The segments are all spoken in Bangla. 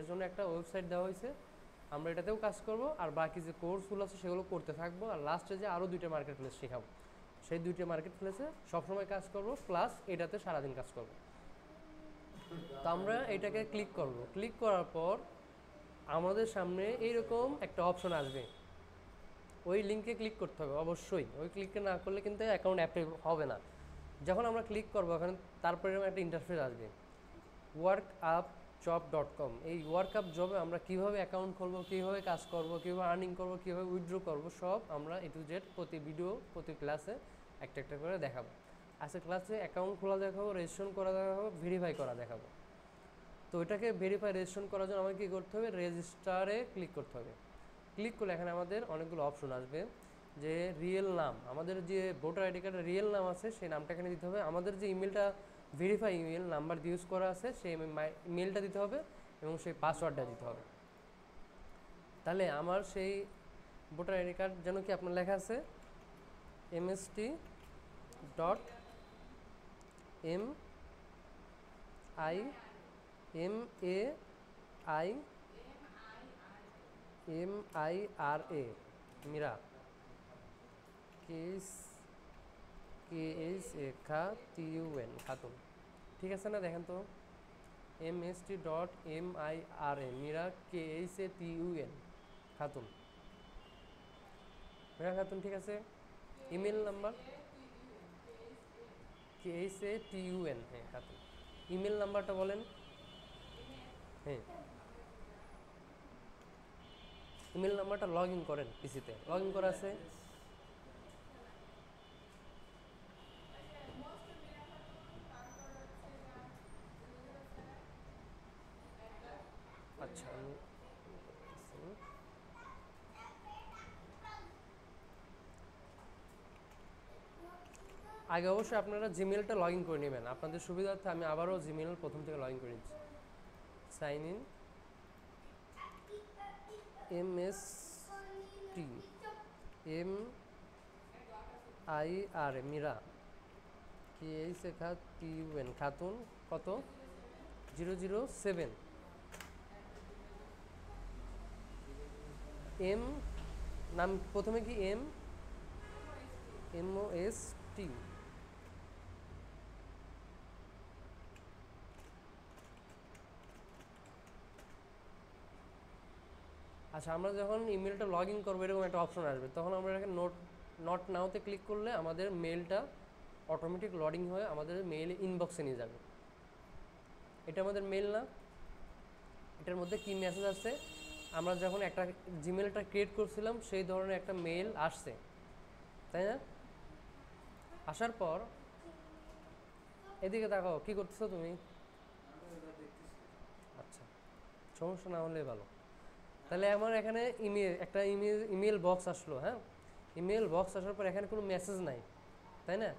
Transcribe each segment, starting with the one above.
এর জন্য একটা ওয়েবসাইট দেওয়া হয়েছে, আমরা এটাতেও কাজ করব আর বাকি যে কোর্সগুলো আছে সেগুলো করতে থাকবো আর লাস্টে যে আরও 2টা মার্কেট প্লেস শেখাবো, সেই 2টা মার্কেট প্লেসে সবসময় কাজ করব প্লাস এটাতে সারাদিন কাজ করব। তো আমরা এটাকে ক্লিক করব, ক্লিক করার পর আমাদের সামনে এইরকম একটা অপশন আসবে, ওই লিঙ্কে ক্লিক করতে হবে অবশ্যই, ওই ক্লিককে না করলে কিন্তু অ্যাকাউন্ট অ্যাক্টিভ হবে না। যখন আমরা ক্লিক করবো ওখানে তারপরে একটা ইন্টারফেস আসবে workupjob.com। এই ওয়ার্কআপ জবে আমরা কীভাবে অ্যাকাউন্ট খুলবো, কীভাবে কাজ করব, কীভাবে আর্নিং করব, কীভাবে উইথড্র করব, সব আমরা এ টু জেড প্রতি ভিডিও প্রতি ক্লাসে একটা একটা করে দেখাবো। আজকে ক্লাসে অ্যাকাউন্ট খোলা দেখাবো, রেজিস্ট্রেশন করা দেখাবো, ভেরিফাই করা দেখাবো। তো এটাকে ভেরিফাই রেজিস্ট্রেশন করার জন্য আমাকে কী করতে হবে, রেজিস্টারে ক্লিক করতে হবে। ক্লিক করলে এখানে আমাদের অনেকগুলো অপশন আসবে, যে রিয়েল নাম, আমাদের যে ভোটার আইডি কার্ডের রিয়েল নাম আছে সেই নামটা এখানে দিতে হবে, আমাদের যে ইমেলটা ভেরিফাই ইমেল নাম্বার ইউজ করা আছে সেই মেলটা দিতে হবে এবং সেই পাসওয়ার্ডটা দিতে হবে। তাহলে আমার সেই ভোটার আইডি কার্ড যেন কি আপনার লেখা আছে mst.MAIMAIRA মিরা KHATUN খাতুন, ঠিক আছে না? দেখেন তো mst.MIRA মিরা KHATUN খাতুন, মিরা খাতুন, ঠিক আছে। ইমেল নাম্বার KHATUN, হ্যাঁ খাতুন। ইমেল নাম্বারটা বলেন। হ্যাঁ, ইমেল নাম্বারটা লগ ইন করেন, পিসিতে লগ ইন করা আছে। আচ্ছা, আমি আগে অবশ্যই আপনারা জিমেলটা লগ ইন করে নেবেন, আপনাদের সুবিধার্থে আমি আবারও জিমেল প্রথম থেকে লগ ইন করে নিচ্ছি। Sign in MSTMIRA Mira KHATUN Khatun, কত 007 এম নাম প্রথমে কি MOST। আচ্ছা, আমরা যখন ইমেলটা লগ ইন করবো এরকম একটা অপশন আসবে, তখন আমরা এখানে নট নাওতে ক্লিক করলে আমাদের মেলটা অটোমেটিক লডিং হয়ে আমাদের মেইল ইনবক্সে নিয়ে যাবে। এটা আমাদের মেল না, এটার মধ্যে কি মেসেজ আসছে, আমরা যখন একটা জিমেলটা ক্রিয়েট করছিলাম সেই ধরনের একটা মেল আসছে, তাই না? আসার পর এদিকে তাকাও, কি করতেছো তুমি? আচ্ছা, সমস্যা না হলে ভালো। তাহলে আমার এখানে একটা ইমেল বক্স আসলো, হ্যাঁ, ইমেল বক্স আসার পর এখানে কোনো মেসেজ নাই, তাই না?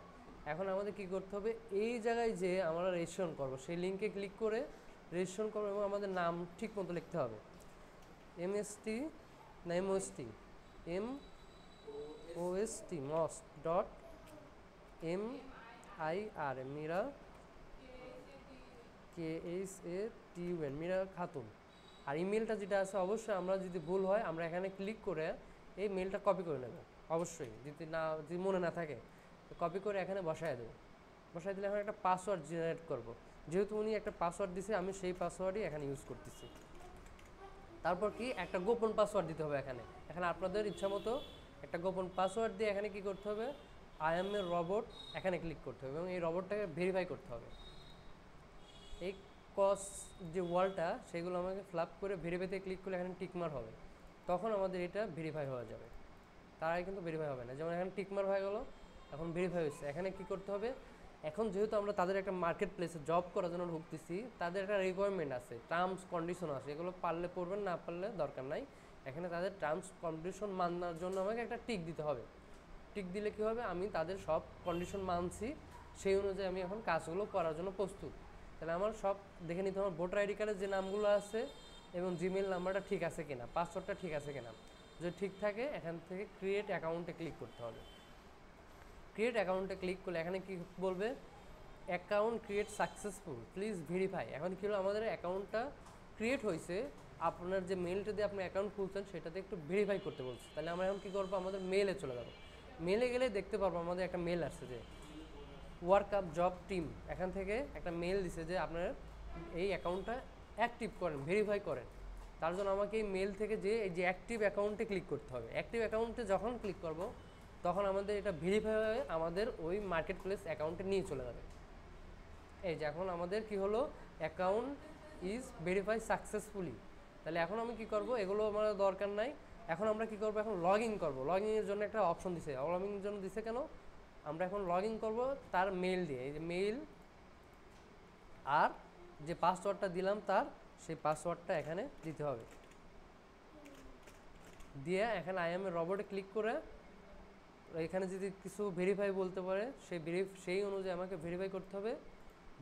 এখন আমাদের কি করতে হবে, এই জায়গায় যে আমরা রেজিস্ট্রেশন করব সেই লিঙ্কে ক্লিক করে রেজিস্ট্রেশন করবো এবং আমাদের নাম ঠিক মতো লিখতে হবে। MST না MOST MIRA Mira KHATUN Mira Khatun. আর ইমেলটা যেটা আছে অবশ্যই আমরা যদি ভুল হয় আমরা এখানে ক্লিক করে এই মেলটা কপি করে নেব, অবশ্যই যদি মনে না থাকে কপি করে এখানে বসায় দেবো। বসায় দিলে এখন একটা পাসওয়ার্ড জেনারেট করব, যেহেতু উনি একটা পাসওয়ার্ড দিছে আমি সেই পাসওয়ার্ডই এখানে ইউজ করতেছি। তারপর কি একটা গোপন পাসওয়ার্ড দিতে হবে এখানে, আপনাদের ইচ্ছা মতো একটা গোপন পাসওয়ার্ড দিয়ে এখানে কি করতে হবে, আই এম এ রবট এখানে ক্লিক করতে হবে এবং এই রবটটাকে ভেরিফাই করতে হবে। এই কস যে ওয়ালটা সেগুলো আমাকে ফ্ল্যাপ করে ভেরিফাইতে ক্লিক করলে এখানে টিকমার হবে, তখন আমাদের এটা ভেরিফাই হয়ে যাবে। তার আগে কিন্তু ভেরিফাই হবে না। যেমন এখানে টিকমার হয়ে গেল, এখন ভেরিফাই হয়েছে। এখানে কি করতে হবে, এখন যেহেতু আমরা তাদের একটা মার্কেট প্লেসে জব করার জন্য ঢুকতেছি, তাদের একটা রিকোয়ারমেন্ট আছে, টার্মস কন্ডিশন আছে, এগুলো পারলে পড়বেন, না পারলে দরকার নাই। এখানে তাদের টার্মস কন্ডিশন মানার জন্য আমাকে একটা টিক দিতে হবে। টিক দিলে কী হবে, আমি তাদের সব কন্ডিশন মানছি, সেই অনুযায়ী আমি এখন কাজগুলো করার জন্য প্রস্তুত। তাহলে আমার সব দেখে নিতে হবে, ভোটার আইডি কার্ডে যে নামগুলো আছে এবং জিমেল নাম্বারটা ঠিক আছে কিনা, পাসওয়ার্ডটা ঠিক আছে কিনা। যদি ঠিক থাকে এখান থেকে ক্রিয়েট অ্যাকাউন্টে ক্লিক করতে হবে। ক্রিয়েট অ্যাকাউন্টে ক্লিক করলে এখানে কি বলবে, account create successful, please verify. এখন কী হলো, আমাদের অ্যাকাউন্টটা ক্রিয়েট হয়েছে, আপনার যে মেলটা দিয়ে আপনি অ্যাকাউন্ট খুলছেন সেটাতে একটু ভেরিফাই করতে বলছে। তাহলে আমরা এখন কী করবো, আমাদের মেলে চলে যাবো। মেলে গেলে দেখতে পারবো আমাদের একটা মেল আসছে যে ওয়ার্ক আপ জব টিম, এখান থেকে একটা মেল দিছে যে আপনার এই অ্যাকাউন্টটা অ্যাক্টিভ করেন, ভেরিফাই করেন। তার জন্য আমাকে এই মেল থেকে যে এই যে অ্যাক্টিভ অ্যাকাউন্টে ক্লিক করতে হবে। অ্যাক্টিভ অ্যাকাউন্টে যখন ক্লিক করব তখন আমাদের এটা ভেরিফাই হয়ে আমাদের ওই মার্কেট প্লেস অ্যাকাউন্টে নিয়ে চলে যাবে। এই যে এখন আমাদের কি হলো, অ্যাকাউন্ট ইজ ভেরিফাই সাকসেসফুলি। তাহলে এখন আমি কি করব, এগুলো আমার দরকার নাই। এখন আমরা কি করব, এখন লগ ইন করবো। লগ ইনের জন্য একটা অপশন দিছে, লগ ইনের জন্য দিছে কেন, আমরা এখন লগ ইন করবো তার মেল দিয়ে। এই যে মেইল আর যে পাসওয়ার্ডটা দিলাম তার সেই পাসওয়ার্ডটা এখানে দিতে হবে। দিয়ে এখানে আই এম এ রবটে ক্লিক করে এখানে যদি কিছু ভেরিফাই বলতে পারে সেই অনুযায়ী আমাকে ভেরিফাই করতে হবে।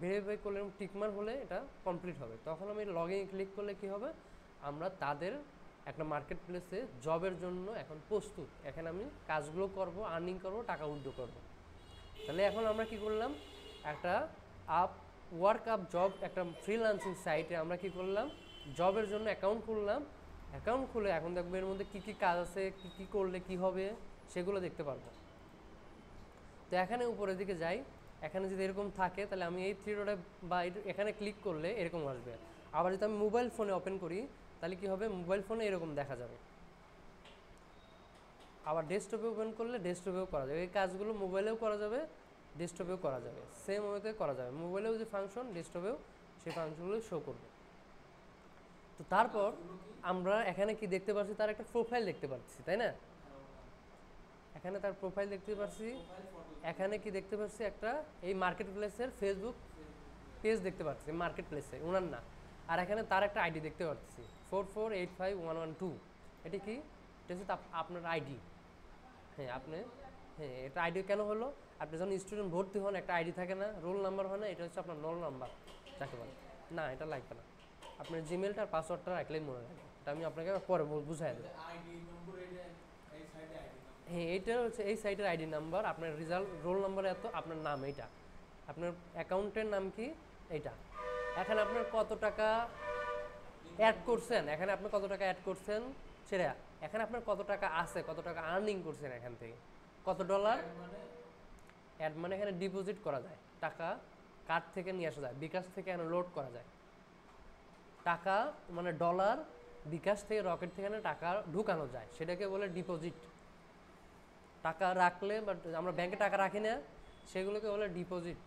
ভেরিফাই করলে টিকমার হলে এটা কমপ্লিট হবে। তখন আমি লগ ইন ক্লিক করলে কি হবে, আমরা তাদের একটা মার্কেট প্লেসে জবের জন্য এখন প্রস্তুত। এখানে আমি কাজগুলো করব, আর্নিং করব, টাকা উইথড্র করব। তাহলে এখন আমরা কি করলাম, একটা ওয়ার্ক আপ জব, একটা ফ্রিল্যান্সিং সাইটে আমরা কি করলাম, জবের জন্য অ্যাকাউন্ট খুললাম। অ্যাকাউন্ট খুলে এখন দেখবো এর মধ্যে কী কী কাজ আছে, কী কী করলে কি হবে সেগুলো দেখতে পারবো। তো এখানে উপরের দিকে যাই, এখানে যদি এরকম থাকে তাহলে আমি এই থ্রি ডটে বা এখানে ক্লিক করলে এরকম আসবে। আবার যদি আমি মোবাইল ফোনে ওপেন করি তাহলে কি হবে, মোবাইল ফোনে এরকম দেখা যাবে। আবার ডেস্কটপে ওপেন করলে ডেস্কটপেও করা যাবে। এই কাজগুলো মোবাইলেও করা যাবে, ডেস্কটপেও করা যাবে, সেম ওয়েতে করা যাবে। মোবাইলেও যে ফাংশন, ডেস্কটপেও সেই ফাংশনগুলো শো করবে। তো তারপর আমরা এখানে কি দেখতে পাচ্ছি, তার একটা প্রোফাইল দেখতে পাচ্ছি, তাই না? এখানে তার প্রোফাইল দেখতে পাচ্ছি। এখানে কি দেখতে পাচ্ছি, একটা এই মার্কেট প্লেসের ফেসবুক পেজ দেখতে পাচ্ছি, মার্কেট প্লেসে ওনার না। আর এখানে তার একটা আইডি দেখতে পাচ্ছি 4485112। এটি কি, এটা হচ্ছে আপনার আইডি। হ্যাঁ এটা আইডি কেন হলো, আপনি যখন স্টুডেন্ট ভর্তি হন একটা আইডি থাকে না, রোল নাম্বার হয় না, এটা হচ্ছে আপনার রোল নাম্বার যাকে বলে। না, এটা লাগবে না, আপনার জিমেলটা আর পাসওয়ার্ডটা রাখলেই মনে রাখবে। এটা আমি আপনাকে পরে বুঝাই দেবো। হ্যাঁ, এইটা হচ্ছে এই সাইটের আইডি নাম্বার, আপনার রেজাল্ট রোল নাম্বার এত, আপনার নাম এইটা, আপনার অ্যাকাউন্টের নাম কি এইটা। এখানে আপনার কত টাকা অ্যাড করছেন, এখানে আপনি কত টাকা অ্যাড করছেন সেটা, এখানে আপনার কত টাকা আছে, কত টাকা আর্নিং করছেন এখান থেকে, কত ডলার। অ্যাড মানে এখানে ডিপোজিট করা যায় টাকা, কার্ড থেকে নিয়ে আসা যায়, বিকাশ থেকে এখানে লোড করা যায় টাকা, মানে ডলার বিকাশ থেকে রকেট থেকে টাকা ঢুকানো যায়, সেটাকে বলে ডিপোজিট। টাকা রাখলে, বাট আমরা ব্যাংকে টাকা রাখি না, সেগুলোকে বলে ডিপোজিট।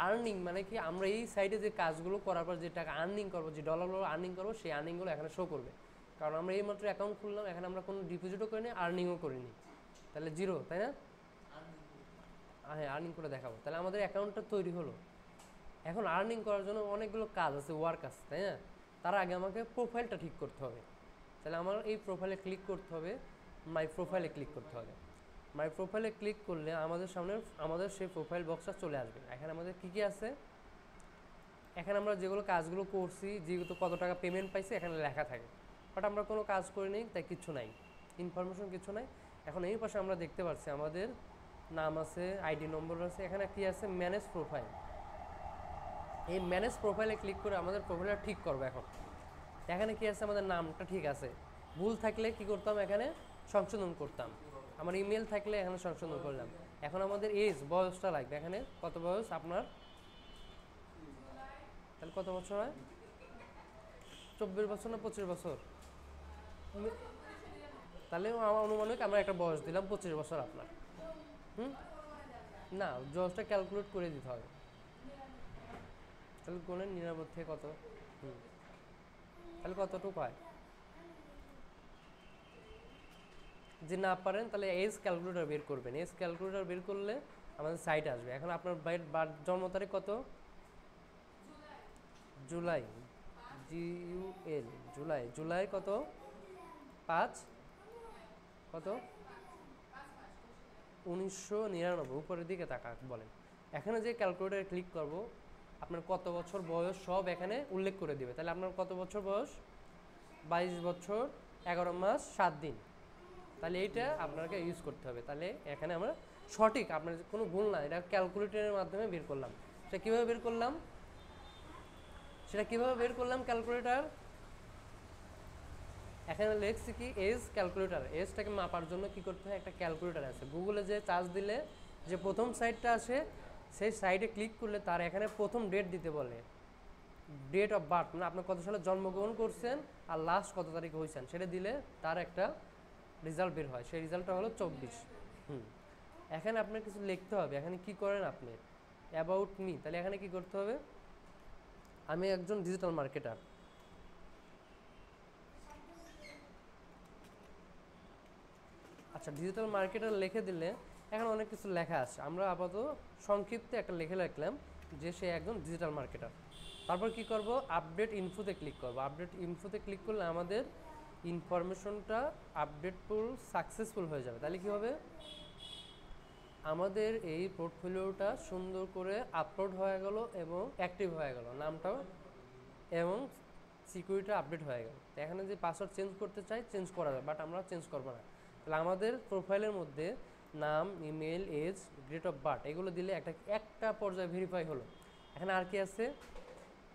আর্নিং মানে কি, আমরা এই সাইডে যে কাজগুলো করার পর যে টাকা আর্নিং করবো, যে ডলারগুলো আর্নিং করবো, সেই আর্নিংগুলো এখানে শো করবে। কারণ আমরা এই মাত্র অ্যাকাউন্ট খুললাম, এখানে আমরা কোনো ডিপোজিটও করিনি, আর্নিংও করিনি, তাহলে জিরো, তাই না? হ্যাঁ, আর্নিং করে দেখাবো। তাহলে আমাদের অ্যাকাউন্টটা তৈরি হলো। এখন আর্নিং করার জন্য অনেকগুলো কাজ আছে, ওয়ার্ক আছে, তাই না? তার আগে আমাকে প্রোফাইলটা ঠিক করতে হবে। তাহলে আমার এই প্রোফাইলে ক্লিক করতে হবে, মাই প্রোফাইলে ক্লিক করতে হবে। মাই প্রোফাইলে ক্লিক করলে আমাদের সামনে আমাদের সেই প্রোফাইল বক্সটা চলে আসবে। এখানে আমাদের কী কী আছে, এখানে আমরা যেগুলো কাজগুলো করছি, যেগুলো কত টাকা পেমেন্ট পাইছি এখানে লেখা থাকে। বাট আমরা কোনো কাজ করিনি, তাই কিছু নাই, ইনফরমেশন কিছু নাই। এখন এই পাশে আমরা দেখতে পাচ্ছি আমাদের নাম আছে, আইডি নম্বর আছে। এখানে কি আছে, ম্যানেজ প্রোফাইল। এই ম্যানেজ প্রোফাইলে ক্লিক করে আমাদের প্রোফাইলটা ঠিক করবো। এখন এখানে কি আছে, আমাদের নামটা ঠিক আছে, ভুল থাকলে কি করতাম, এখানে সংশোধন করতাম। আমার ইমেল থাকলে এখানে সংশোধন করলাম। এখন আমাদের এজ, বয়সটা লাগবে। এখানে কত বয়স আপনার, তাহলে কত বছর হয়, 24 বছর না 25 বছর? তাহলে আমার অনুমানিক আমরা একটা বয়স দিলাম 25 বছর আপনার। না, বয়সটা ক্যালকুলেট করে দিতে হবে। তাহলে কোণের 99 থেকে কত, তাহলে কতটুকু হয়, যে না পারেন তাহলে এজ ক্যালকুলেটর বের করবেন। এজ ক্যালকুলেটর বের করলে আমাদের সাইট আসবে। এখন আপনার জন্ম তারিখ কত, জুলাই, জুলাই কত, 5 কত, 1999, উপরের দিকে তাকা বলেন। এখানে যে ক্যালকুলেটরে ক্লিক করব, আপনার কত বছর বয়স সব এখানে উল্লেখ করে দিবে। তাহলে আপনার কত বছর বয়স, 22 বছর 11 মাস 7 দিন। তাহলে এইটা আপনাকে ইউজ করতে হবে। তাহলে এখানে আমরা সঠিক, আপনার কোনো ভুল না, এটা ক্যালকুলেটরের মাধ্যমে বের করলাম। সেটা কীভাবে বের করলাম, ক্যালকুলেটর এখানে লিখছি কি এজ ক্যালকুলেটর, এজটাকে মাপার জন্য কি করতে হয়, একটা ক্যালকুলেটর আছে। গুগলে যে চার্জ দিলে যে প্রথম সাইটটা আসে, সেই সাইটে ক্লিক করলে তার এখানে প্রথম ডেট দিতে বলে, ডেট অফ বার্থ, মানে আপনি কত সালে জন্মগ্রহণ করছেন আর লাস্ট কত তারিখে হয়েছেন সেটা দিলে তার একটা রেজাল্ট বের হয়। সেই রেজাল্টটা হলো 24। এখানে আপনার কিছু লিখতে হবে। এখানে কি করেন আপনি, অ্যাবাউট মি, তাহলে এখানে কি করতে হবে, আমি একজন ডিজিটাল মার্কেটার। আচ্ছা, ডিজিটাল মার্কেটার লিখে দিলে এখানে অনেক কিছু লেখা আছে, আমরা আপাতত সংক্ষিপ্তে একটা লিখে রাখলাম যে সে একজন ডিজিটাল মার্কেটার। তারপর কি করব, আপডেট ইনফোতে ক্লিক করব। আপডেট ইনফোতে ক্লিক করলে আমাদের ইনফরমেশনটা আপডেটফুল সাকসেসফুল হয়ে যাবে। তাহলে কি হবে, আমাদের এই পোর্টফোলিওটা সুন্দর করে আপলোড হয়ে গেল এবং অ্যাক্টিভ হয়ে গেল, নামটাও এবং সিকিউরিটি আপডেট হয়ে গেল। তো এখানে যে পাসওয়ার্ড চেঞ্জ করতে চাই চেঞ্জ করা যায়, বাট আমরা চেঞ্জ করবো না। তাহলে আমাদের প্রোফাইলের মধ্যে নাম, email, age, date of birth এগুলো দিলে একটা পর্যায়ে ভেরিফাই হলো। এখানে আর কি আছে,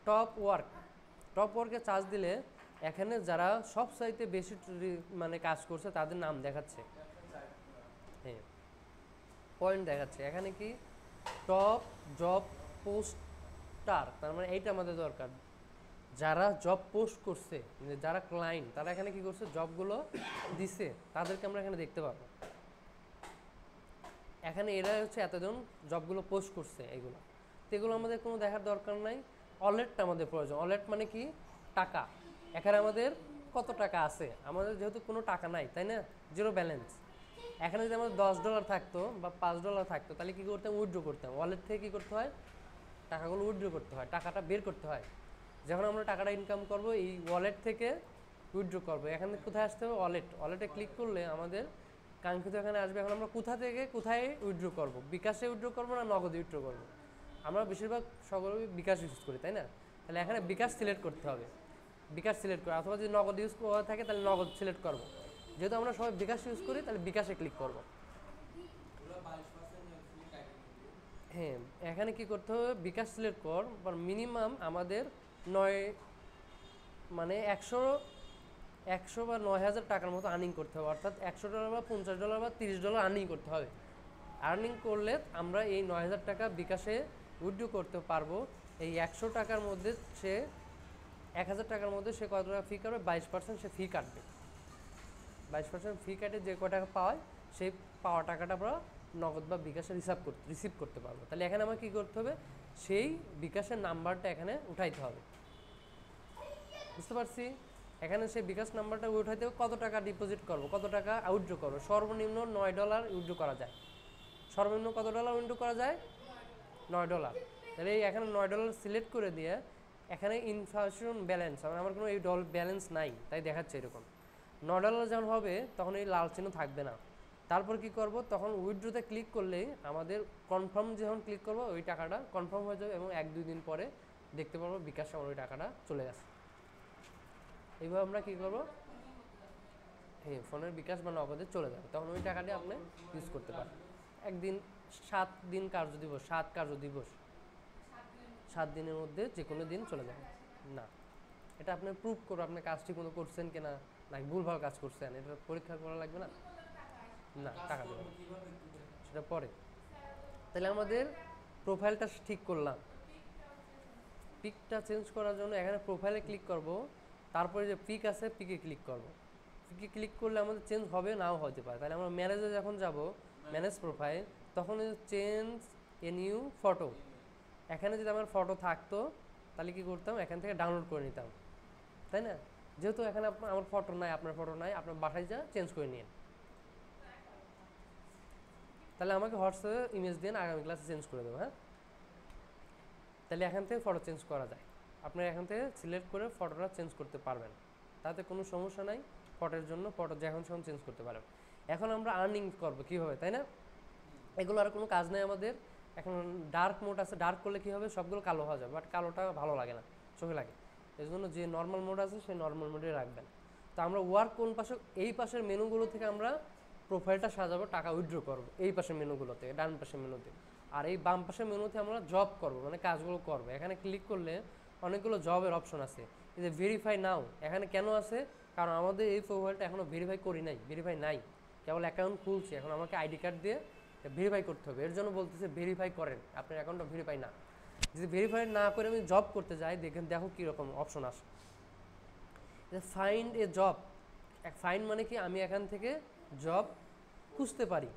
টপ ওয়ার্ক। টপ ওয়ার্কে চার্জ দিলে এখানে যারা সব চাইতে বেশি মানে কাজ করছে তাদের নাম দেখাচ্ছে, হ্যাঁ পয়েন্ট দেখাচ্ছে। এখানে কি টপ জব পোস্টার, তার মানে এইটা আমাদের দরকার, যারা জব পোস্ট করছে, মানে যারা ক্লায়েন্ট তারা এখানে কি করছে, জবগুলো দিছে, তাদেরকে আমরা এখানে দেখতে পাবো। এখানে এরা হচ্ছে এতজন জবগুলো পোস্ট করছে, এগুলো তো এগুলো আমাদের কোনো দেখার দরকার নাই। ওয়ালেটটা আমাদের প্রয়োজন। ওয়ালেট মানে কি, টাকা। এখানে আমাদের কত টাকা আছে, আমাদের যেহেতু কোনো টাকা নাই তাই না, জিরো ব্যালেন্স। এখানে যদি আমাদের $10 থাকতো বা $5 থাকতো তাহলে কী করতাম, উইথড্র করতাম। ওয়ালেট থেকে কী করতে হয়, টাকাগুলো উইথড্র করতে হয়, টাকাটা বের করতে হয়। যখন আমরা টাকাটা ইনকাম করব এই ওয়ালেট থেকে উইথড্র করবো। এখানে কোথায় আসতে হবে, ওয়ালেট। ওয়ালেটে ক্লিক করলে আমাদের কাঙ্ক্ষিত এখানে আসবে। এখন আমরা কোথা থেকে কোথায় উইথড্র করব, বিকাশে উইথড্র করবো না নগদে উইথড্র করবো, আমরা বেশিরভাগ সকলেই বিকাশ ইউজ করি তাই না। তাহলে এখানে বিকাশ সিলেক্ট করতে হবে, বিকাশ সিলেক্ট করে, অথবা যদি নগদ ইউজ করা থাকে তাহলে নগদ সিলেক্ট করবো। যেহেতু আমরা সবাই বিকাশ ইউজ করি তাহলে বিকাশে ক্লিক করব। হ্যাঁ, এখানে কি করতে হবে, বিকাশ সিলেক্ট কর, মিনিমাম আমাদের 9 মানে 100 বা 9,000 টাকার মতো আর্নিং করতে হবে, অর্থাৎ $100 বা $50 বা $30 আর্নিং করতে হবে। আর্নিং করলে আমরা এই 9,000 টাকা বিকাশে উইথড্র করতে পারবো। এই 100 টাকার মধ্যে সে 1,000 টাকার মধ্যে সে কত টাকা ফি কাটবে, 22% সে ফি কাটবে। 22% ফি কাটে যে কয় টাকা পাওয়ায় সেই পাওয়া টাকাটা আমরা নগদ বা বিকাশে রিসিভ করতে পারবো। তাহলে এখানে আমার কী করতে হবে, সেই বিকাশের নাম্বারটা এখানে উঠাইতে হবে। বুঝতে পারছি, এখানে সেই বিকাশ নাম্বারটা উঠাইতে হবে, কত টাকা ডিপোজিট করবো, কত টাকা উইথড্র করবো। সর্বনিম্ন $9 উইথড্র করা যায়। সর্বনিম্ন কত ডলার উইথড্র করা যায়, $9। তাহলে এখানে $9 সিলেক্ট করে দিয়ে এখানে ইনফ্লেশন ব্যালেন্স, আমার কোনো এই ব্যালেন্স নাই তাই দেখাচ্ছে এরকম। $9 যখন হবে তখন এই লাল চিহ্ন থাকবে না। তারপর কি করব, তখন উইথড্রোতে ক্লিক করলেই আমাদের কনফার্ম যখন ক্লিক করব ওই টাকাটা কনফার্ম হয়ে যাবে এবং 1-2 দিন পরে দেখতে পারবো বিকাশে আমার ওই টাকাটা চলে গেছে। এইভাবে আমরা কী করবো, হ্যাঁ ফোনের বিকাশ বা নগদে চলে যাবে, তখন ওই টাকাটি আপনি ইউজ করতে পারেন। একদিন 7 দিন কার্য দিবস, 7 কার্য দিবস, 7 দিনের মধ্যে যে কোনো দিন চলে যাবে না। এটা আপনি প্রুভ করো আপনি কাজ ঠিক মতো করছেন কিনা, নাকি ভুলভাল কাজ করছেন, এটা পরীক্ষা করা লাগবে না, না টাকা দেবেন সেটা পরে। তাহলে আমাদের প্রোফাইলটা ঠিক করলাম। পিকটা চেঞ্জ করার জন্য এখানে প্রোফাইলে ক্লিক করব, তারপরে যে পিক আছে পিকে ক্লিক করব। পিকে ক্লিক করলে আমাদের চেঞ্জ হবে নাও হতে পারে। তাহলে আমরা ম্যানেজে যখন যাব, ম্যানেজ প্রোফাইল, তখন চেঞ্জ এ নিউ ফটো, এখানে যদি আমার ফটো থাকতো তাহলে কী করতাম, এখান থেকে ডাউনলোড করে নিতাম তাই না। যেহেতু এখানে আমার ফটো নাই, আপনার ফটো নাই, আপনার বাসায় যা চেঞ্জ করে নিন। তাহলে আমাকে হোয়াটসঅ্যাপে ইমেজ দিন, আগামী ক্লাসে চেঞ্জ করে দেবো। হ্যাঁ, তাহলে এখান থেকে ফটো চেঞ্জ করা যায়। আপনারা এখান থেকে সিলেক্ট করে ফটোটা চেঞ্জ করতে পারবেন, তাতে কোনো সমস্যা নাই। ফটোর জন্য ফটো যখন সেখন চেঞ্জ করতে পারবেন। এখন আমরা আর্নিং করবো কীভাবে তাই না, এগুলো আর কোনো কাজ নেই আমাদের। এখন ডার্ক মোড আছে, ডার্ক করলে কী হবে, সবগুলো কালো হয়ে যাবে, বাট কালোটা ভালো লাগে না, চোখে লাগে। এই জন্য যে নর্মাল মোড আছে সেই নর্মাল মোডে রাখবেন। তো আমরা ওয়ার্ক কোন পাশে, এই পাশের মেনুগুলো থেকে আমরা প্রোফাইলটা সাজাবো, টাকা উইথড্র করবো এই পাশের মেনুগুলো থেকে, ডান পাশের মেনুতে। আর এই বাম পাশের মেনুতে আমরা জব করব, মানে কাজগুলো করবো। এখানে ক্লিক করলে অনেকগুলো জবের অপশন আছে, এই যে ভেরিফাই নাও এখানে কেন আছে, কারণ আমাদের এই প্রোফাইলটা এখনও ভেরিফাই করি নাই, ভেরিফাই নাই, কেবল অ্যাকাউন্ট খুলছি, এখন আমাকে আইডি কার্ড দিয়ে ভেরিফাই করতে হবে। এর জন্য বলতেছে ভেরিফাই করেন, আপনার অ্যাকাউন্টটা ভেরিফাই না। যদি ভেরিফাই না করে আমি জব করতে যাই, দেখো কীরকম অপশন আসে। ফাইন্ড এ জব, ফাইন্ড মানে কি আমি এখান থেকে জব খুঁজতে পারি।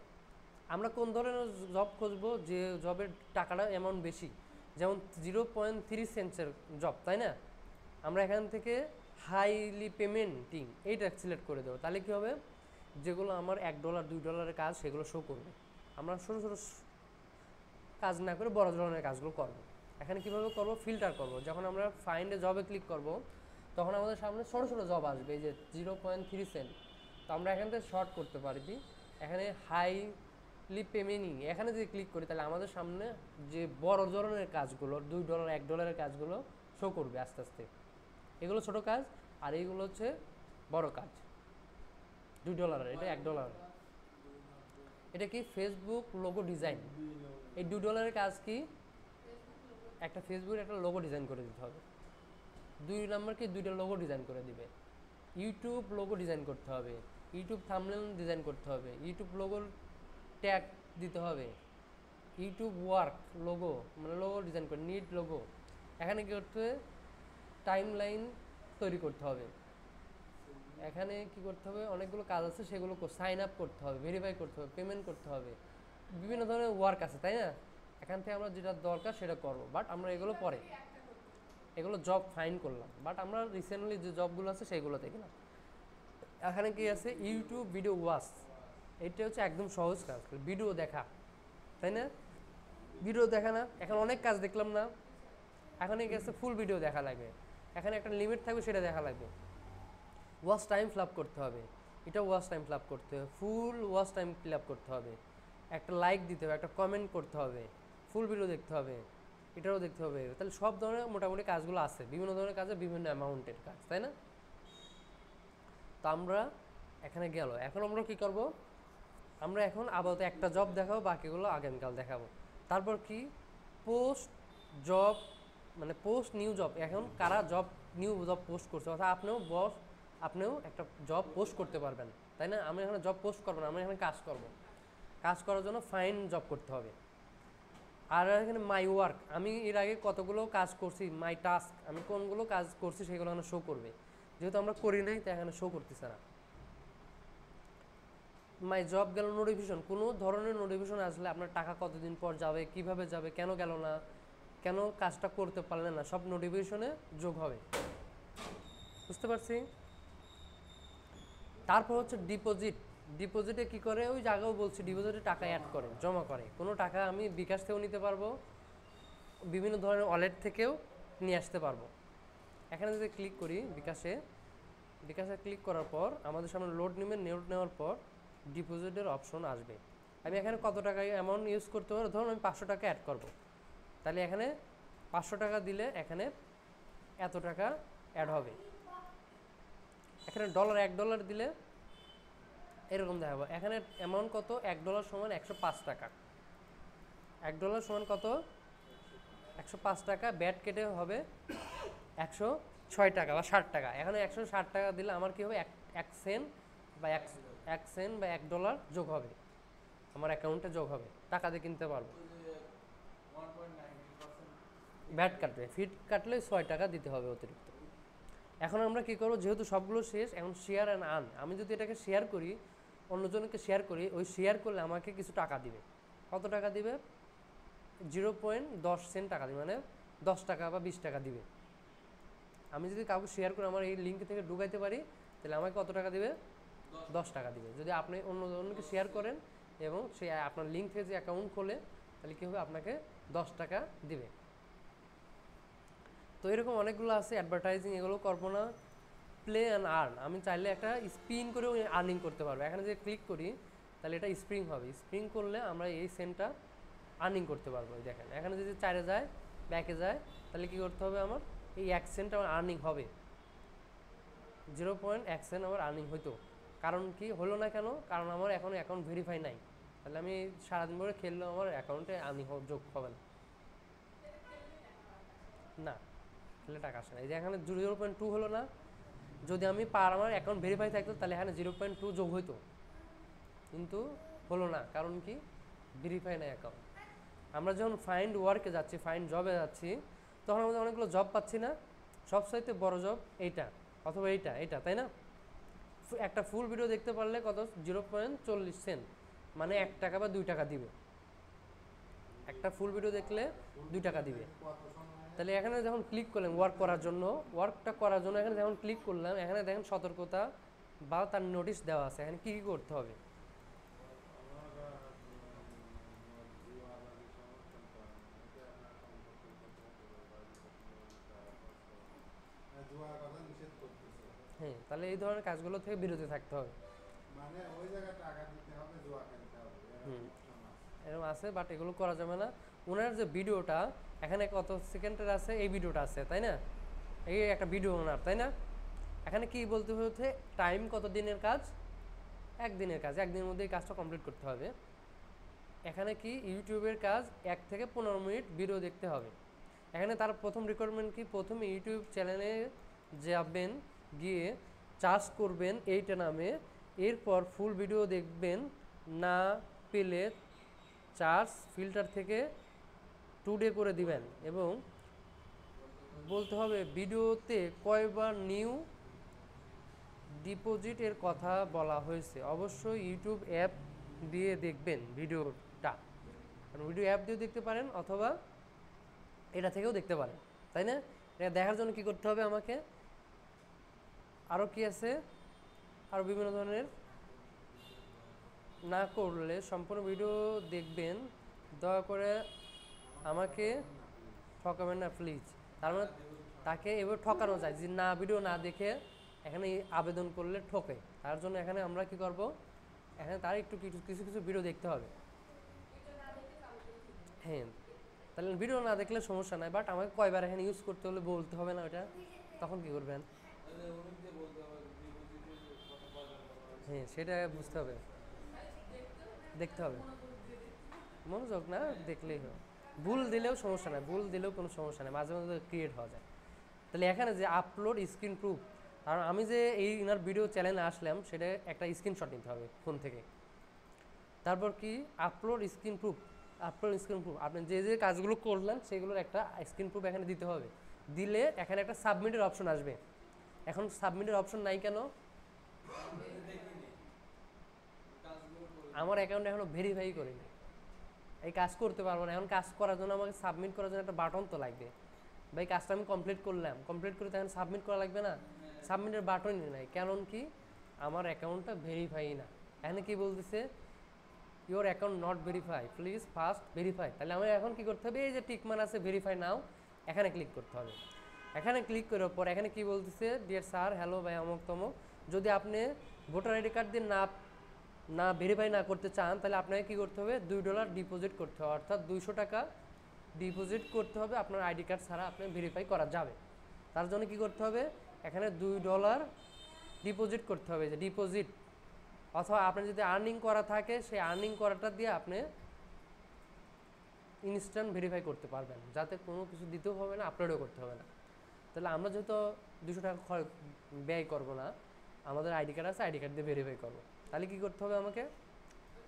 আমরা কোন ধরনের জব খুঁজবো, যে জবের টাকাটা অ্যামাউন্ট বেশি, যেমন 0.3 সেন্টসের জব, তাই না? আমরা এখান থেকে হাইলি পেমেন্টিং এইটা সিলেক্ট করে দেবো। তাহলে কী হবে, যেগুলো আমার $1 $2 কাজ সেগুলো শো করবে। আমরা ছোটো ছোটো কাজ না করে বড় ধরনের কাজগুলো করব। এখানে কীভাবে করব, ফিল্টার করব। যখন আমরা ফাইন্ডে জবে ক্লিক করব তখন আমাদের সামনে ছোটো ছোটো জব আসবে, এই যে 0.3 সেন্ট। তো আমরা এখান থেকে শর্ট করতে পারি, এখানে হাইলি পেমেন্টিং এখানে যদি ক্লিক করি তাহলে আমাদের সামনে যে বড় ধরনের কাজগুলো $2 $1 কাজগুলো শো করবে আস্তে আস্তে। এগুলো ছোট কাজ আর এইগুলো হচ্ছে বড় কাজ, $2, এটা $1। এটা কি ফেসবুক লোগো ডিজাইন। এই $2 কাজ কি, একটা ফেসবুকের একটা লোগো ডিজাইন করে দিতে হবে। 2 নম্বর কি 2টা লোগো ডিজাইন করে দিবে। ইউটিউব লোগো ডিজাইন করতে হবে, ইউটিউব থাম্বনেল ডিজাইন করতে হবে, ইউটিউব লোগোর ট্যাগ দিতে হবে, ইউটিউব ওয়ার্ক লোগো মানে লোগো ডিজাইন করে নিড লোগো। এখানে কি করতে হবে, টাইম লাইন তৈরি করতে হবে। এখানে কি করতে হবে, অনেকগুলো কাজ আছে, সেগুলো সাইন আপ করতে হবে, ভেরিফাই করতে হবে, পেমেন্ট করতে হবে, বিভিন্ন ধরনের ওয়ার্ক আছে, তাই না? এখান থেকে আমরা যেটা দরকার সেটা করব, বাট আমরা এগুলো পরে, এগুলো জব ফাইন্ড করলাম, বাট আমরা রিসেন্টলি যে জবগুলো আছে সেগুলোতে গেলাম। এখানে কি আছে, ইউটিউব ভিডিও ওয়াচ, এটা হচ্ছে একদম সহজ কাজ, ভিডিও দেখা, তাই না? ভিডিও দেখা না, এখন অনেক কাজ দেখলাম না, এখন কি আছে, ফুল ভিডিও দেখা লাগবে, এখানে একটা লিমিট থাকবে সেটা দেখা লাগবে। ওয়াচ টাইম ফিল আপ করতে হবে, এটা ওয়াচ টাইম ফিল আপ করতে হবে, full watch time fill up করতে হবে, একটা লাইক দিতে হবে, একটা কমেন্ট করতে হবে, ফুল ভিডিও দেখতে হবে, এটাও দেখতে হবে। তাহলে সব ধরনের মোটামুটি কাজগুলো আছে, বিভিন্ন ধরনের কাজে বিভিন্ন অ্যামাউন্টের কাজ, তাই না? তো আমরা এখানে গেল, এখন আমরা কি করব, আমরা এখন আপাতত একটা জব দেখাবো, বাকিগুলো আগামীকাল দেখাবো। তারপর কি, পোস্ট জব মানে পোস্ট নিউ জব, এখন কারা জব নিউ জব পোস্ট করছে, অর্থাৎ আপনিও একটা জব পোস্ট করতে পারবেন, তাই না? আমি এখানে জব পোস্ট করবো না, আমি এখানে কাজ করব। কাজ করার জন্য ফাইন্ড জব করতে হবে। আর এখানে মাই ওয়ার্ক, আমি এর আগে কতগুলো কাজ করছি, মাই টাস্ক, আমি কোনগুলো কাজ করছি সেগুলো এখানে শো করবে। যেহেতু আমরা করি নাই তাই এখানে শো করতেছে না। মাই জব গেল নোটিফিকেশন, কোনো ধরনের নোটিফিকেশন আসলে আপনার টাকা কতদিন পর যাবে, কিভাবে যাবে, কেন গেল না, কেন কাজটা করতে পারলেন না, সব নোটিফিকেশনে যোগ হবে, বুঝতে পারছি? তারপর হচ্ছে ডিপোজিট। ডিপোজিটে কি করে, ওই জায়গাও বলছি, ডিপোজিটে টাকা অ্যাড করে, জমা করে। কোনো টাকা আমি বিকাশ থেকেও নিতে পারবো, বিভিন্ন ধরনের ওয়ালেট থেকেও নিয়ে আসতে পারবো। এখানে যদি ক্লিক করি বিকাশে ক্লিক করার পর আমাদের সামনে লোড নেওয়ার পর ডিপোজিটের অপশন আসবে। আমি এখানে কত টাকা অ্যামাউন্ট ইউজ করতে পারবো, ধরুন আমি 500 টাকা অ্যাড করব, তাহলে এখানে 500 টাকা দিলে এখানে এত টাকা অ্যাড হবে। এখানে $1 দিলে এরকম দেখাবো। এখানে অ্যামাউন্ট কত, $1 সমান 105 টাকা। $1 সমান কত, 105 টাকা, ব্যাট কেটে হবে 106 টাকা বা 60 টাকা। এখানে 160 টাকা দিলে আমার কি হবে, 1 সেন্ট বা $1 যোগ হবে, আমার অ্যাকাউন্টে যোগ হবে, টাকা দিয়ে কিনতে পারবো। ব্যাট কাটবে, ফিট কাটলে 6 টাকা দিতে হবে অতিরিক্ত। এখন আমরা কি করবো, যেহেতু সবগুলো শেষ, এখন শেয়ার অ্যান্ড আর্ন, আমি যদি এটাকে শেয়ার করি, অন্যজনকে শেয়ার করি, ওই শেয়ার করলে আমাকে কিছু টাকা দিবে। কত টাকা দিবে, 0.10 সেন্ট টাকা দিবে, মানে 10 টাকা বা 20 টাকা দিবে। আমি যদি কাউকে শেয়ার করে আমার এই লিঙ্ক থেকে ঢুকাইতে পারি, তাহলে আমাকে কত টাকা দিবে, 10 টাকা দিবে। যদি আপনি অন্যজনকে শেয়ার করেন এবং সে আপনার লিঙ্ক থেকে যে অ্যাকাউন্ট খোলে, তাহলে কী হবে, আপনাকে 10 টাকা দিবে। তো এরকম অনেকগুলো আছে, অ্যাডভার্টাইজিং, এগুলো করবো না। প্লে অ্যান্ড আর্ন, আমি চাইলে একটা স্পিন করেও আর্নিং করতে পারবো। এখানে যদি ক্লিক করি তাহলে এটা স্প্রিং হবে, স্প্রিং করলে আমরা এই সেন্টটা আর্নিং করতে পারবো। দেখেন এখানে যদি 4-এ যায়, ব্যাকে যায়, তাহলে কী করতে হবে, আমার এই 1 সেন্ট আমার আর্নিং হবে, 0.1 সেন্ট আমার আর্নিং হইতো। কারণ কি হলো না কেন, কারণ আমার এখন অ্যাকাউন্ট ভেরিফাই নাই, তাহলে আমি সারাদিন ধরে খেললেও আমার অ্যাকাউন্টে আর্নিং যোগ হবে না। তাহলে টাকা আসে না। এই যে এখানে 0.2 হলো না, যদি আমি আমার অ্যাকাউন্ট ভেরিফাই থাকতো তাহলে এখানে 0.2 যোগ হইতো, কিন্তু হলো না। কারণ কি? ভেরিফাই নাই অ্যাকাউন্ট। আমরা যখন ফাইন্ড ওয়ার্কে যাচ্ছি, ফাইন্ড জবে যাচ্ছি, তখন আমাদের অনেকগুলো জব পাচ্ছি না। সবচাইতে বড় জব এইটা অথবা এইটা, তাই না? একটা ফুল ভিডিও দেখতে পারলে কত? 0.40 সেন্ট, মানে 1 টাকা বা 2 টাকা দিবে। একটা ফুল ভিডিও দেখলে 2 টাকা দিবে। তাহলে এখানে যখন ক্লিক করলাম ওয়ার্কটা করার জন্য এখানে যখন ক্লিক করলাম, এখানে দেখেন সতর্কতা বা তার নোটিশ দেওয়া আছে। এখানে কী কী করতে হবে? হ্যাঁ, তাহলে এই ধরনের কাজগুলো থেকে বিরত থাকতে হবে। এরকম আছে, বাট এগুলো করা যাবে না। ওনার যে ভিডিওটা এখানে কত সেকেন্ডের আছে, এই ভিডিওটা আছে, তাই না? এই একটা ভিডিও ওনার, তাই না? এখানে কি বলতে হচ্ছে? টাইম কত দিনের কাজ? 1 দিনের কাজ। 1 দিনের মধ্যে এই কাজটা কমপ্লিট করতে হবে। এখানে কি ইউটিউবের কাজ 1 থেকে 15 মিনিট ভিডিও দেখতে হবে। এখানে তার প্রথম রিকোয়ারমেন্ট কি? প্রথমে ইউটিউব চ্যানেলে যাবেন, গিয়ে চার্জ করবেন এইটা নামে, এরপর ফুল ভিডিও দেখবেন, না পেলে চার্জ ফিল্টার থেকে টুডে করে দিবেন, এবং বলতে হবে ভিডিওতে কয়বার নিউ ডিপোজিটের কথা বলা হয়েছে। অবশ্যই ইউটিউব অ্যাপ দিয়ে দেখবেন ভিডিওটা, কারণ ভিডিও অ্যাপ দিয়েও দেখতে পারেন অথবা এটা থেকেও দেখতে পারেন, তাই না? এটা দেখার জন্য কি করতে হবে আমাকে? আরও কি আছে? আরও বিভিন্ন ধরনের। না করলে সম্পূর্ণ ভিডিও দেখবেন, দয়া করে আমাকে ঠকাবেন না প্লিজ। তার মানে তাকে এবার ঠকানো যায় যে না, ভিডিও না দেখে এখানে আবেদন করলে ঠকে। তার জন্য এখানে আমরা কি করব? এখানে তার একটু কিছু কিছু ভিডিও দেখতে হবে। হ্যাঁ, তাহলে ভিডিও না দেখলে সমস্যা নাই, বাট আমাকে কয়বার এখানে ইউজ করতে হলে বলতে হবে না ওটা, তখন কি করবেন? হ্যাঁ, সেটা বুঝতে হবে, দেখতে হবে। মনোযোগ না দেখলেই হয়। ভুল দিলেও সমস্যা নাই, ভুল দিলেও কোনো সমস্যা নেই, মাঝে মাঝে ক্রিয়েট হওয়া যায়। তাহলে এখানে যে আপলোড স্ক্রিন প্রুফ, কারণ আমি যে এই ইনার ভিডিও চ্যানেলে আসলাম সেটা একটা স্ক্রিনশট নিতে হবে ফোন থেকে। তারপর কি? Upload screen proof. আপনি যে যে কাজগুলো করলেন সেগুলোর একটা স্ক্রিন প্রুফ এখানে দিতে হবে। দিলে এখানে একটা সাবমিটের অপশন আসবে। এখন সাবমিটের অপশন নাই কেন? আমার অ্যাকাউন্ট এখনো ভেরিফাই করিনি, এই কাজ করতে পারবো না। এখন কাজ করার জন্য আমাকে সাবমিট করার জন্য একটা বাটন তো লাগবে। ভাই কাজটা আমি কমপ্লিট করলাম, কমপ্লিট করে তখন সাবমিট করা লাগবে না? সাবমিটের বাটনই নাই, কারণ কি? আমার অ্যাকাউন্টটা ভেরিফাই না। এখানে কি বলতেছে? Your account not verify, please first verify. তাহলে আমার এখন কি করতে হবে? এই যে টিকমান আছে ভেরিফাই নাও, এখানে ক্লিক করতে হবে। এখানে ক্লিক করার পর এখানে কি বলতেছে? ডিয়ার স্যার, হ্যালো ভাই, অমুক তমুক। যদি আপনি ভোটার আইডি কার্ড দিয়ে না ভেরিফাই না করতে চান, তাহলে আপনাকে কী করতে হবে? $2 ডিপোজিট করতে হবে, অর্থাৎ 200 টাকা ডিপোজিট করতে হবে। আপনার আইডি কার্ড ছাড়া আপনি ভেরিফাই করা যাবে। তার জন্য কি করতে হবে? এখানে $2 ডিপোজিট করতে হবে, যে ডিপোজিট। অথবা আপনি যদি আর্নিং করা থাকে, সেই আর্নিং করাটা দিয়ে আপনি ইনস্ট্যান্ট ভেরিফাই করতে পারবেন, যাতে কোনো কিছু দিতেও হবে না, আপলোডও করতে হবে না। তাহলে আমরা যেহেতু 200 টাকা ব্যয় করবো না, আমাদের আইডি কার্ড আছে, আইডি কার্ড দিয়ে ভেরিফাই করবো। তাহলে কী করতে হবে? আমাকে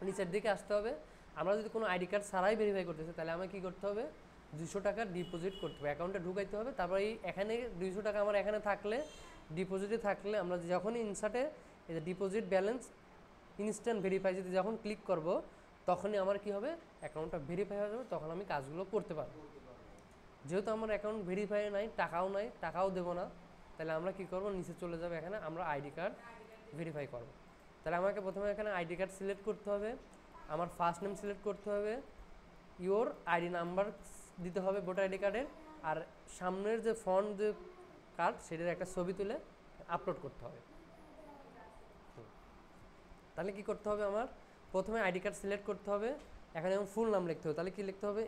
নিচের দিকে আসতে হবে। আমরা যদি কোনো আইডি কার্ড ছাড়াই ভেরিফাই করতেছি, তাহলে আমাকে কী করতে হবে? 200 টাকা ডিপোজিট করতে হবে, অ্যাকাউন্টে ঢুকাইতে হবে। তারপরে এখানে 200 টাকা আমার এখানে থাকলে, ডিপোজিটে থাকলে, আমরা যখনই ইনসার্টে এই যে ডিপোজিট ব্যালেন্স ইনস্ট্যান্ট ভেরিফাই যদি যখন ক্লিক করব, তখনই আমার কি হবে? অ্যাকাউন্টটা ভেরিফাই হয়ে যাবে, তখন আমি কাজগুলো করতে পারবো। যেহেতু আমার অ্যাকাউন্ট ভেরিফাই নাই, টাকাও দেবো না, তাহলে আমরা কি করব? নিচে চলে যাবে, এখানে আমরা আইডি কার্ড ভেরিফাই করব। তাহলে আমাকে প্রথমে এখানে আইডি কার্ড সিলেক্ট করতে হবে, আমার ফার্স্ট নেম সিলেক্ট করতে হবে, ইওর আইডি নাম্বার দিতে হবে ভোটার আইডি কার্ডের, আর সামনের যে ফ্রন্ট যে কার্ড সেটার একটা ছবি তুলে আপলোড করতে হবে। তাহলে কি করতে হবে? আমার প্রথমে আইডি কার্ড সিলেক্ট করতে হবে, এখানে আমার ফুল নাম লিখতে হবে। তাহলে কি লিখতে হবে?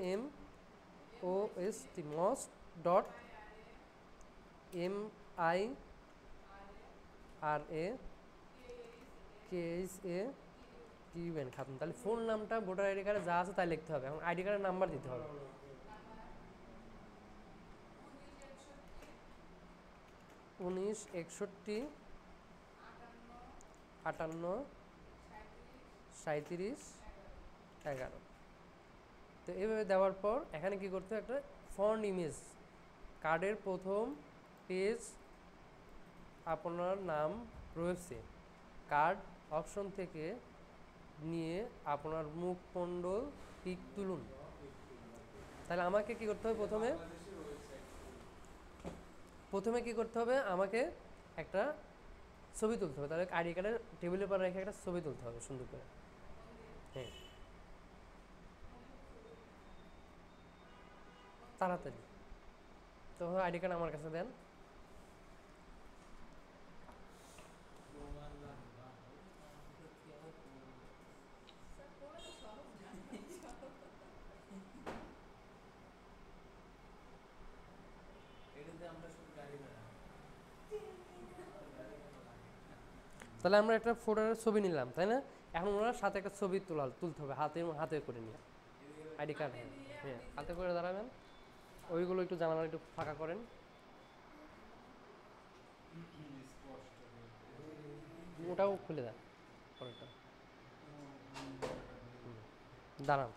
MOST.MIRAKHATUN খাতুন। তাহলে ফুল নামটা ভোটার আইডি কার্ডে যা আছে তাই লিখতে হবে। এখন আইডি কার্ডের নাম্বার দিতে হবে। 19 61 58 37 11। তো এইভাবে দেওয়ার পর এখানে কি করতে হবে, একটা ফন্ট ইমেজ, কার্ডের প্রথম পেজ আপনার নাম রয়েছে, কার্ড অপশন থেকে নিয়ে আপনার মুখমণ্ডল পিক তুলুন। তাহলে আমাকে কি করতে হবে, প্রথমে কি করতে হবে, আমাকে একটা ছবি তুলতে হবে। তাহলে আইডি কার্ডের টেবিলের পর রেখে একটা ছবি তুলতে হবে সুন্দর করে। হ্যাঁ, তাড়াতাড়ি। তো আইডি কার্ড আমার কাছে দেন। তাহলে আমরা একটা ফটোর ছবি নিলাম, তাই না? এখন ওনার সাথে একটা ছবি তুলতে হবে, হাতে করে নিয়ে আইডি কার্ড। হ্যাঁ, হাতে করে দাঁড়াবেন। ওইগুলো একটু জানালা একটু ফাঁকা করেন। ওটাও খুলে দেন পরেরটা। দাঁড়ান।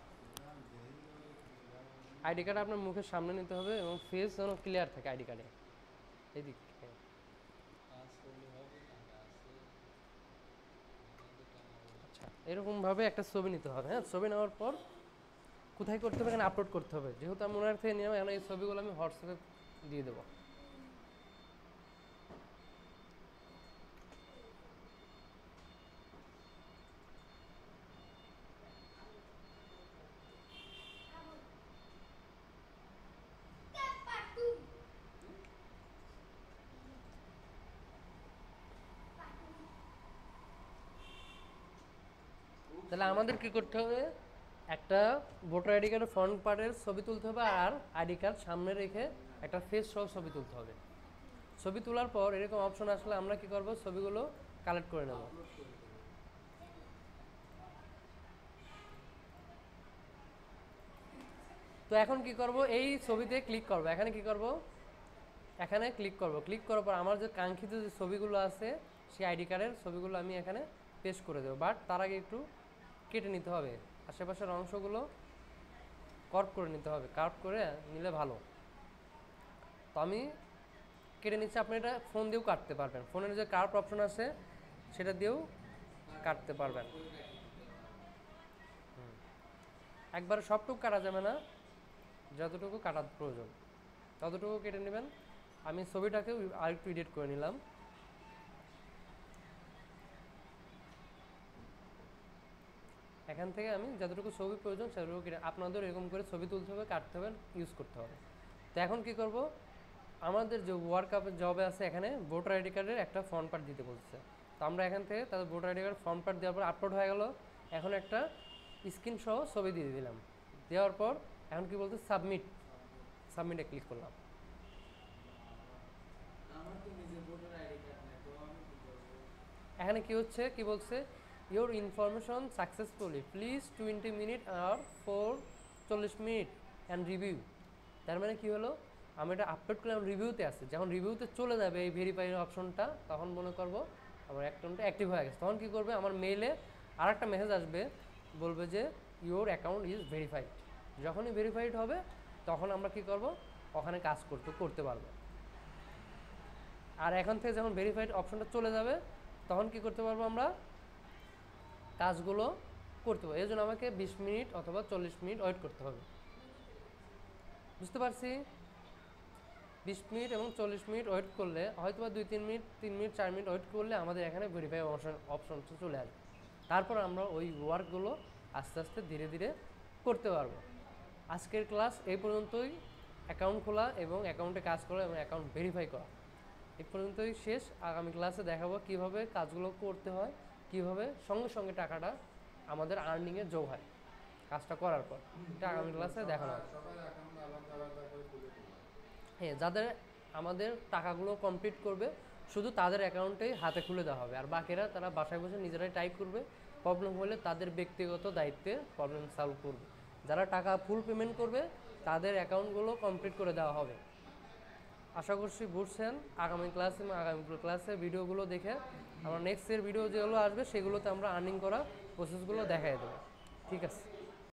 আইডি কার্ড আপনার মুখের সামনে নিতে হবে এবং ফেস যেন ক্লিয়ার থাকে আইডি কার্ডে। এইদিক আচ্ছা, এরকমভাবে একটা ছবি নিতে হবে। হ্যাঁ, ছবি নেওয়ার পর কোথায় করতে হবে, এখানে আপলোড করতে হবে। যেহেতু আমি ওনার থেকে নিয়ে এখন এই ছবিগুলো আমি হোয়াটসঅ্যাপে দিয়ে দেবো। তাহলে আমাদের কি করতে হবে, একটা ভোটার আইডি কার্ডের ফ্রন্ট পার্টের ছবি তুলতে হবে, আর আইডি কার্ড সামনে রেখে একটা ফেস সহ ছবি তুলতে হবে। ছবি তোলার পর এরকম অপশন আসলে আমরা কি করব, ছবিগুলো কালেক্ট করে নেব। তো এখন কি করব, এই ছবিতে ক্লিক করব, এখানে কি করব, এখানে ক্লিক করব। ক্লিক করার পর আমার যে কাঙ্ক্ষিত যে ছবিগুলো আছে সেই আইডি কার্ডের ছবিগুলো আমি এখানে পেস্ট করে দেবো। বাট তার আগে একটু কেটে নিতে হবে, আশেপাশের অংশগুলো কার্ভ করে নিতে হবে, কার্ভ করে নিলে ভালো। তো আমি কেটে নিচ্ছি। আপনি এটা ফোন দিয়েও কাটতে পারবেন, ফোনের যে কার্ভ অপশন আছে সেটা দিয়েও কাটতে পারবেন। একবারে সবটুকু কাটা যাবে না, যতটুকু কাটার প্রয়োজন ততটুকু কেটে নেবেন। আমি ছবিটাকেও আরেকটু এডিট করে নিলাম। এখান থেকে আমি যতটুকু ছবি প্রয়োজন সেটুকু কেটে, আপনাদের এরকম করে ছবি তুলতে হবে, কাটতে হবে, ইউজ করতে হবে। তো এখন কি করব, আমাদের যে ওয়ার্ক আপের জবে আছে এখানে ভোটার আইডি কার্ডের একটা ফর্ম পার্ট দিতে বলছে। তো আমরা এখান থেকে তাদের voter ID card form part দেওয়ার পর আপলোড হয়ে গেল। এখন একটা স্ক্রিন সহ ছবি দিয়ে দিলাম। দেওয়ার পর এখন কি বলতে, সাবমিটে ক্লিক করলাম। এখানে কি হচ্ছে, কি বলছে, your information successfully please 20 minute আর 40 মিনিট অ্যান্ড রিভিউ। তার মানে কি হলো, আমি এটা আপলোড করলাম, রিভিউতে আছে। যখন রিভিউতে চলে যাবে এই ভেরিফাই অপশনটা, তখন মনে করবো আমার অ্যাকাউন্টটা অ্যাক্টিভ হয়ে গেছে। তখন কি করবে, আমার মেইলে আর একটা মেসেজ আসবে, বলবে যে ইওর অ্যাকাউন্ট ইজ ভেরিফাইড। যখনই ভেরিফাইড হবে তখন আমরা কি করব, ওখানে কাজ করতে পারবো। আর এখন থেকে যখন ভেরিফাইড অপশনটা চলে যাবে তখন কি করতে পারবো, আমরা কাজগুলো করতে পারবো। এই জন্য আমাকে 20 মিনিট অথবা 40 মিনিট ওয়েট করতে হবে। বুঝতে পারছি? 20 মিনিট এবং 40 মিনিট ওয়েট করলে, হয়তো বা 2-3 মিনিট 3 মিনিট 4 মিনিট ওয়েট করলে আমাদের এখানে ভেরিফাই অপশনটা চলে আসবে। তারপর আমরা ওই ওয়ার্কগুলো আস্তে আস্তে ধীরে ধীরে করতে পারবো। আজকের ক্লাস এই পর্যন্তই। অ্যাকাউন্ট খোলা এবং অ্যাকাউন্টে কাজ করা এবং অ্যাকাউন্ট ভেরিফাই করা এই পর্যন্তই শেষ। আগামী ক্লাসে দেখাবো কিভাবে কাজগুলো করতে হয়, কিভাবে সঙ্গে সঙ্গে টাকাটা আমাদের আর্নিংয়ে যোগ হয় কাজটা করার পর। এটা আগামী ক্লাসে দেখানো হবে। হ্যাঁ, যাদের আমাদের টাকাগুলো কমপ্লিট করবে শুধু তাদের অ্যাকাউন্টেই হাতে খুলে দেওয়া হবে, আর বাকিরা তারা বাসায় বসে নিজেরাই টাইপ করবে। প্রবলেম হলে তাদের ব্যক্তিগত দায়িত্বে প্রবলেম সলভ করবে। যারা টাকা ফুল পেমেন্ট করবে তাদের অ্যাকাউন্টগুলো কমপ্লিট করে দেওয়া হবে। আশা করছি বুঝছেন। আগামী ক্লাসে ভিডিওগুলো দেখে আমরা নেক্সট এর ভিডিও যেগুলো আসবে সেগুলোতে আমরা আর্নিং করা প্রসেসগুলো দেখাই দেবো। ঠিক আছে।